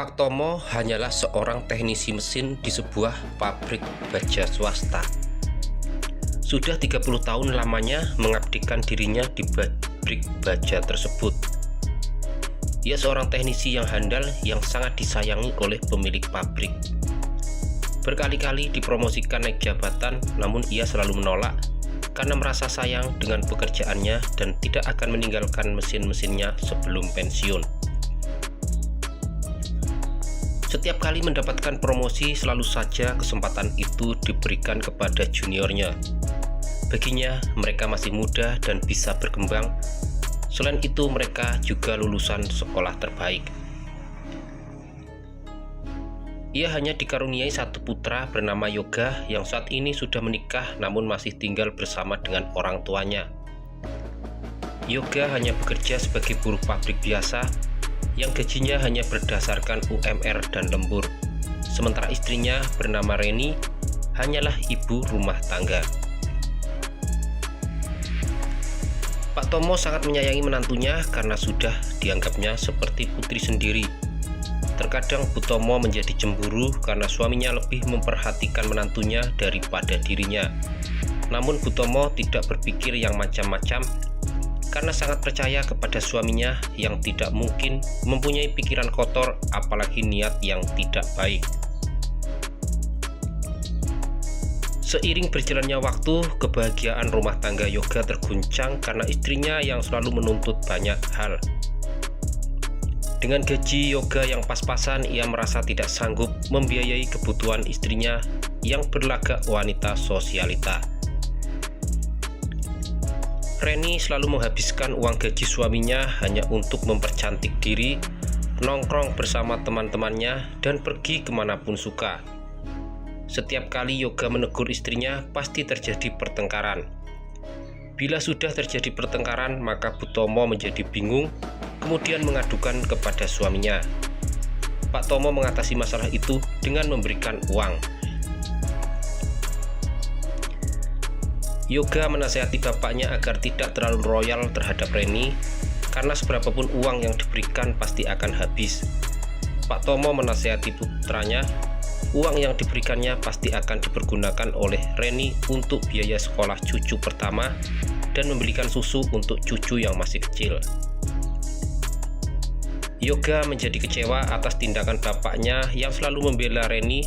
Pak Tomo hanyalah seorang teknisi mesin di sebuah pabrik baja swasta. Sudah 30 tahun lamanya mengabdikan dirinya di pabrik baja tersebut. Ia seorang teknisi yang handal yang sangat disayangi oleh pemilik pabrik. Berkali-kali dipromosikan naik jabatan, namun ia selalu menolak karena merasa sayang dengan pekerjaannya dan tidak akan meninggalkan mesin-mesinnya sebelum pensiun. Setiap kali mendapatkan promosi, selalu saja kesempatan itu diberikan kepada juniornya. Baginya, mereka masih muda dan bisa berkembang. Selain itu, mereka juga lulusan sekolah terbaik. Ia hanya dikaruniai satu putra bernama Yoga yang saat ini sudah menikah namun masih tinggal bersama dengan orang tuanya. Yoga hanya bekerja sebagai buruh pabrik biasa yang gajinya hanya berdasarkan UMR dan lembur. Sementara istrinya bernama Reni hanyalah ibu rumah tangga. Pak Tomo sangat menyayangi menantunya karena sudah dianggapnya seperti putri sendiri. Terkadang Bu Tomo menjadi cemburu karena suaminya lebih memperhatikan menantunya daripada dirinya. Namun Bu Tomo tidak berpikir yang macam-macam karena sangat percaya kepada suaminya yang tidak mungkin mempunyai pikiran kotor apalagi niat yang tidak baik. Seiring berjalannya waktu, kebahagiaan rumah tangga Yoga terguncang karena istrinya yang selalu menuntut banyak hal. Dengan gaji Yoga yang pas-pasan, ia merasa tidak sanggup membiayai kebutuhan istrinya yang berlagak wanita sosialita. Reni selalu menghabiskan uang gaji suaminya hanya untuk mempercantik diri, nongkrong bersama teman-temannya, dan pergi kemanapun suka. Setiap kali Yoga menegur istrinya, pasti terjadi pertengkaran. Bila sudah terjadi pertengkaran, maka Bu Tomo menjadi bingung, kemudian mengadukan kepada suaminya. Pak Tomo mengatasi masalah itu dengan memberikan uang. Yoga menasihati bapaknya agar tidak terlalu royal terhadap Reni, karena seberapapun uang yang diberikan pasti akan habis. Pak Tomo menasihati putranya, uang yang diberikannya pasti akan dipergunakan oleh Reni untuk biaya sekolah cucu pertama dan membelikan susu untuk cucu yang masih kecil. Yoga menjadi kecewa atas tindakan bapaknya yang selalu membela Reni,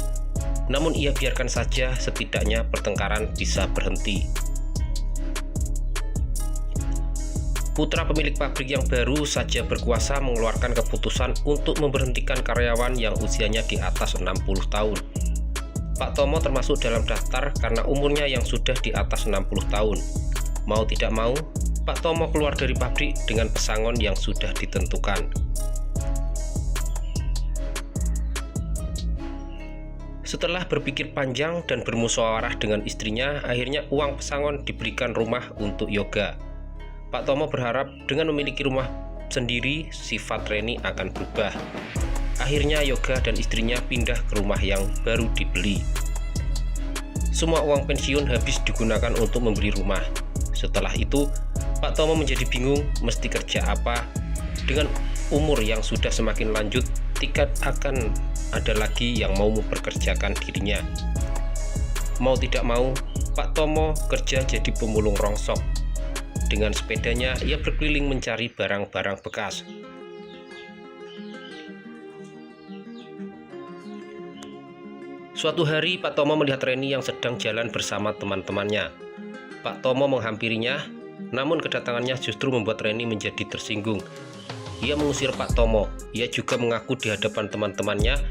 namun ia biarkan saja, setidaknya pertengkaran bisa berhenti. Putra pemilik pabrik yang baru saja berkuasa mengeluarkan keputusan untuk memberhentikan karyawan yang usianya di atas 60 tahun. Pak Tomo termasuk dalam daftar karena umurnya yang sudah di atas 60 tahun. Mau tidak mau, Pak Tomo keluar dari pabrik dengan pesangon yang sudah ditentukan. Setelah berpikir panjang dan bermusyawarah dengan istrinya, akhirnya uang pesangon diberikan rumah untuk Yoga. Pak Tomo berharap dengan memiliki rumah sendiri, sifat Reni akan berubah. Akhirnya Yoga dan istrinya pindah ke rumah yang baru dibeli. Semua uang pensiun habis digunakan untuk membeli rumah. Setelah itu, Pak Tomo menjadi bingung mesti kerja apa. Dengan umur yang sudah semakin lanjut, tidak akan ada lagi yang mau mempekerjakan dirinya. Mau tidak mau, Pak Tomo kerja jadi pemulung rongsok. Dengan sepedanya, ia berkeliling mencari barang-barang bekas. Suatu hari, Pak Tomo melihat Reni yang sedang jalan bersama teman-temannya. Pak Tomo menghampirinya, namun kedatangannya justru membuat Reni menjadi tersinggung. Ia mengusir Pak Tomo. Ia juga mengaku di hadapan teman-temannya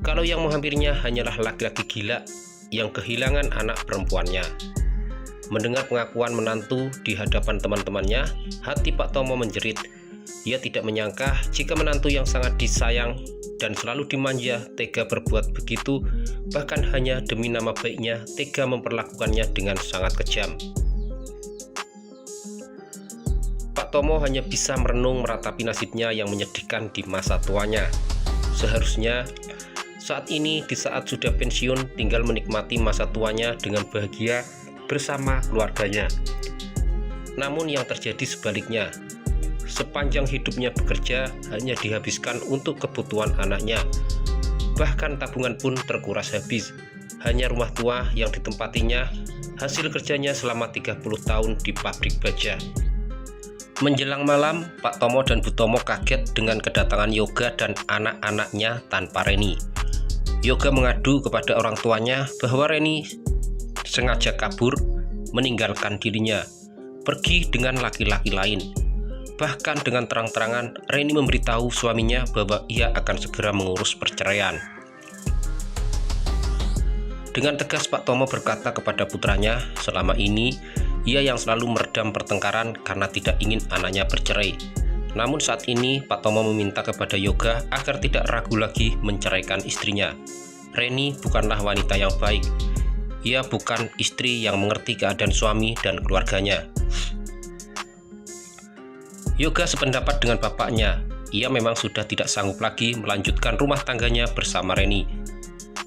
kalau yang menghampirinya hanyalah laki-laki gila yang kehilangan anak perempuannya. Mendengar pengakuan menantu di hadapan teman-temannya, hati Pak Tomo menjerit. Ia tidak menyangka jika menantu yang sangat disayang dan selalu dimanja tega berbuat begitu, bahkan hanya demi nama baiknya tega memperlakukannya dengan sangat kejam. Pak Tomo hanya bisa merenung meratapi nasibnya yang menyedihkan di masa tuanya. Seharusnya saat ini, di saat sudah pensiun, tinggal menikmati masa tuanya dengan bahagia bersama keluarganya. Namun yang terjadi sebaliknya, sepanjang hidupnya bekerja hanya dihabiskan untuk kebutuhan anaknya, Bahkan tabungan pun terkuras habis. Hanya rumah tua yang ditempatinya hasil kerjanya selama 30 tahun di pabrik baja. Menjelang malam, Pak Tomo dan Bu Tomo kaget dengan kedatangan Yoga dan anak-anaknya tanpa Reni. Yoga mengadu kepada orang tuanya bahwa Reni sengaja kabur, meninggalkan dirinya, pergi dengan laki-laki lain. Bahkan dengan terang-terangan, Reni memberitahu suaminya bahwa ia akan segera mengurus perceraian. Dengan tegas Pak Tomo berkata kepada putranya, selama ini ia yang selalu meredam pertengkaran karena tidak ingin anaknya bercerai. Namun saat ini Pak Tomo meminta kepada Yoga agar tidak ragu lagi menceraikan istrinya. Reni bukanlah wanita yang baik. Ia bukan istri yang mengerti keadaan suami dan keluarganya. Yoga sependapat dengan bapaknya. Ia memang sudah tidak sanggup lagi melanjutkan rumah tangganya bersama Reni.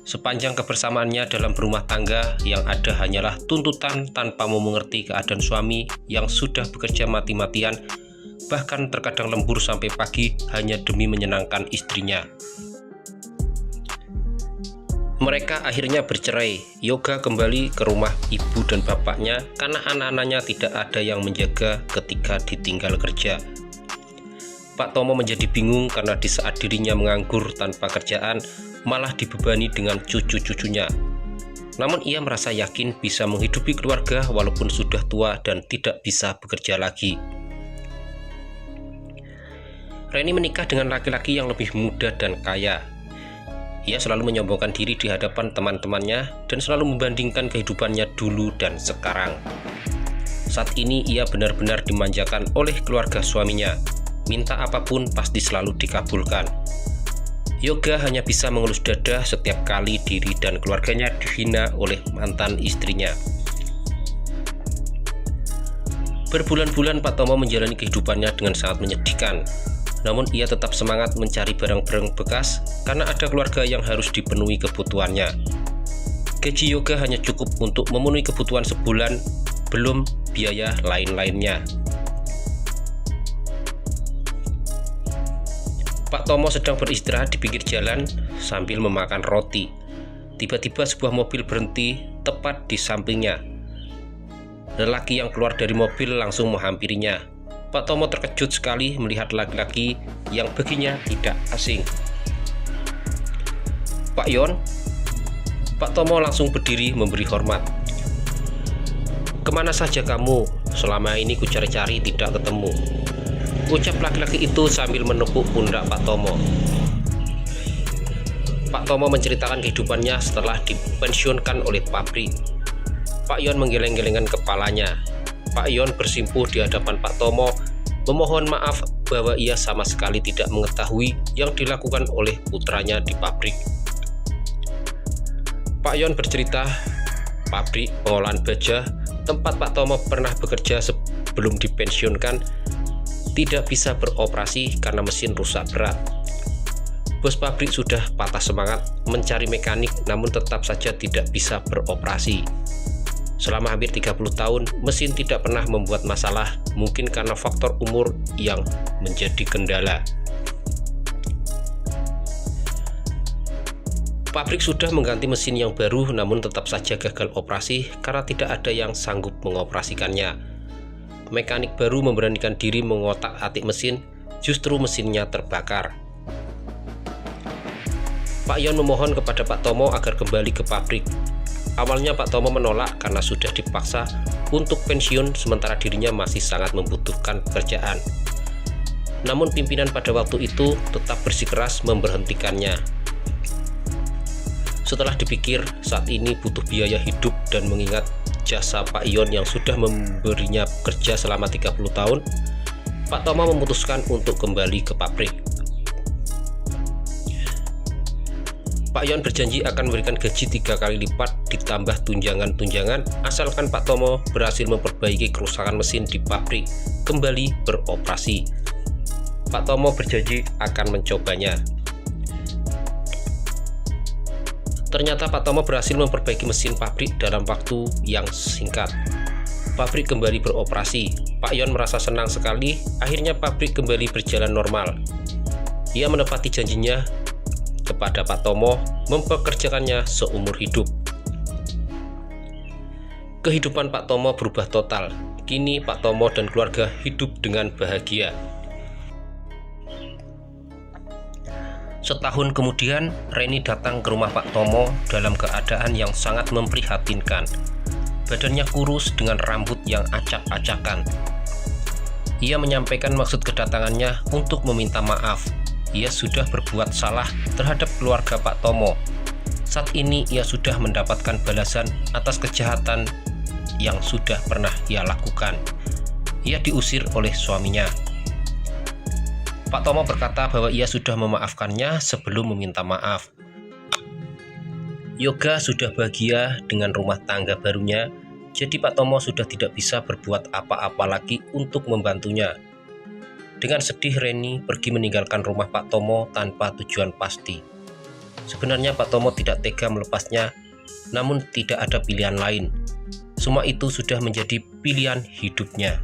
Sepanjang kebersamaannya dalam berumah tangga, yang ada hanyalah tuntutan tanpa mau mengerti keadaan suami yang sudah bekerja mati-matian, bahkan terkadang lembur sampai pagi hanya demi menyenangkan istrinya. Mereka akhirnya bercerai. Yoga kembali ke rumah ibu dan bapaknya karena anak-anaknya tidak ada yang menjaga ketika ditinggal kerja. Pak Tomo menjadi bingung karena di saat dirinya menganggur tanpa kerjaan, malah dibebani dengan cucu-cucunya. Namun ia merasa yakin bisa menghidupi keluarga walaupun sudah tua dan tidak bisa bekerja lagi. Reni menikah dengan laki-laki yang lebih muda dan kaya. Ia selalu menyombongkan diri di hadapan teman-temannya dan selalu membandingkan kehidupannya dulu dan sekarang. Saat ini ia benar-benar dimanjakan oleh keluarga suaminya. Minta apapun pasti selalu dikabulkan. Yoga hanya bisa mengelus dada setiap kali diri dan keluarganya dihina oleh mantan istrinya. Berbulan-bulan Pak Tomo menjalani kehidupannya dengan sangat menyedihkan. Namun ia tetap semangat mencari barang-barang bekas karena ada keluarga yang harus dipenuhi kebutuhannya. Gaji Yoga hanya cukup untuk memenuhi kebutuhan sebulan, belum biaya lain-lainnya. Pak Tomo sedang beristirahat di pinggir jalan sambil memakan roti. Tiba-tiba sebuah mobil berhenti tepat di sampingnya. Lelaki yang keluar dari mobil langsung menghampirinya. Pak Tomo terkejut sekali melihat laki-laki yang baginya tidak asing. "Pak Yon?" Pak Tomo langsung berdiri memberi hormat. "Kemana saja kamu? Selama ini kucari-cari tidak ketemu," ucap laki-laki itu sambil menepuk pundak Pak Tomo. Pak Tomo menceritakan kehidupannya setelah dipensiunkan oleh pabrik. Pak Yon menggeleng-gelengkan kepalanya. Pak Yon bersimpuh di hadapan Pak Tomo, memohon maaf bahwa ia sama sekali tidak mengetahui yang dilakukan oleh putranya di pabrik. Pak Yon bercerita, pabrik pengolahan baja tempat Pak Tomo pernah bekerja sebelum dipensiunkan tidak bisa beroperasi karena mesin rusak berat. Bos pabrik sudah patah semangat mencari mekanik, namun tetap saja tidak bisa beroperasi. Selama hampir 30 tahun, mesin tidak pernah membuat masalah, mungkin karena faktor umur yang menjadi kendala. Pabrik sudah mengganti mesin yang baru, namun tetap saja gagal operasi karena tidak ada yang sanggup mengoperasikannya. Mekanik baru memberanikan diri mengotak-atik mesin, justru mesinnya terbakar. Pak Yon memohon kepada Pak Tomo agar kembali ke pabrik. Awalnya Pak Tomo menolak karena sudah dipaksa untuk pensiun sementara dirinya masih sangat membutuhkan pekerjaan. Namun pimpinan pada waktu itu tetap bersikeras memberhentikannya. Setelah dipikir saat ini butuh biaya hidup dan mengingat jasa Pak Yon yang sudah memberinya kerja selama 30 tahun, Pak Tomo memutuskan untuk kembali ke pabrik. Pak Yon berjanji akan memberikan gaji 3 kali lipat ditambah tunjangan-tunjangan asalkan Pak Tomo berhasil memperbaiki kerusakan mesin di pabrik kembali beroperasi. Pak Tomo berjanji akan mencobanya. Ternyata Pak Tomo berhasil memperbaiki mesin pabrik dalam waktu yang singkat. Pabrik kembali beroperasi. Pak Yon merasa senang sekali, akhirnya pabrik kembali berjalan normal. Ia menepati janjinya kepada Pak Tomo mempekerjakannya seumur hidup. Kehidupan Pak Tomo berubah total. Kini Pak Tomo dan keluarga hidup dengan bahagia. Setahun kemudian, Reni datang ke rumah Pak Tomo dalam keadaan yang sangat memprihatinkan. Badannya kurus dengan rambut yang acak-acakan. Ia menyampaikan maksud kedatangannya untuk meminta maaf. Ia sudah berbuat salah terhadap keluarga Pak Tomo. Saat ini ia sudah mendapatkan balasan atas kejahatan yang sudah pernah ia lakukan. Ia diusir oleh suaminya. Pak Tomo berkata bahwa ia sudah memaafkannya sebelum meminta maaf. Yoga sudah bahagia dengan rumah tangga barunya, jadi Pak Tomo sudah tidak bisa berbuat apa-apa lagi untuk membantunya. Dengan sedih, Reni pergi meninggalkan rumah Pak Tomo tanpa tujuan pasti. Sebenarnya Pak Tomo tidak tega melepasnya, namun tidak ada pilihan lain. Semua itu sudah menjadi pilihan hidupnya.